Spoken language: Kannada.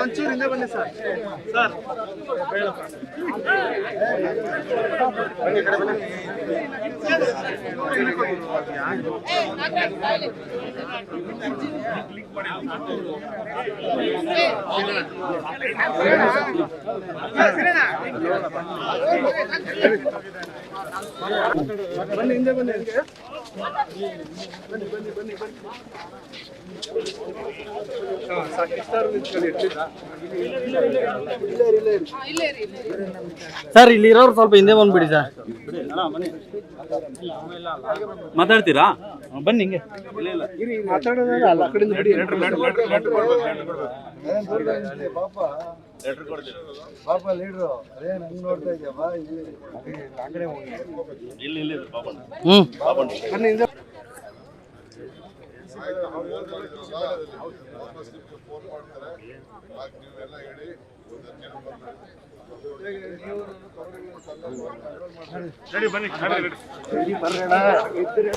ಒಂಚೂರು ಹಿಂದೆ ಬನ್ನಿ ಸರ್. ಸರ್ ಬನ್ನಿ ಹಿಂದೆ ಬನ್ನಿ. ಸರ್ ಇಲ್ಲಿ ಇರೋರು ಸ್ವಲ್ಪ ಹಿಂದೆ ಬಂದ್ಬಿಡಿ ಸರ್. ಮಾತಾಡ್ತೀರಾ? ಬನ್ನಿ ಹಿಂಗೆ. ಮಾತಾಡೋದಲ್ಲ ಅಲ್ಲ ಕಡೆಯಿಂದ ಬಿಡಿ. ಪಾಪ ಲೀಡ್ರು ಅದೇ ನಂಗೆ ನೋಡ್ತಾ ಇದೆಯಾ ಬಾ ಇಲ್ಲಿ ಬನ್ನಿ ಹಿಂದೆ. ಬನ್ನಿ.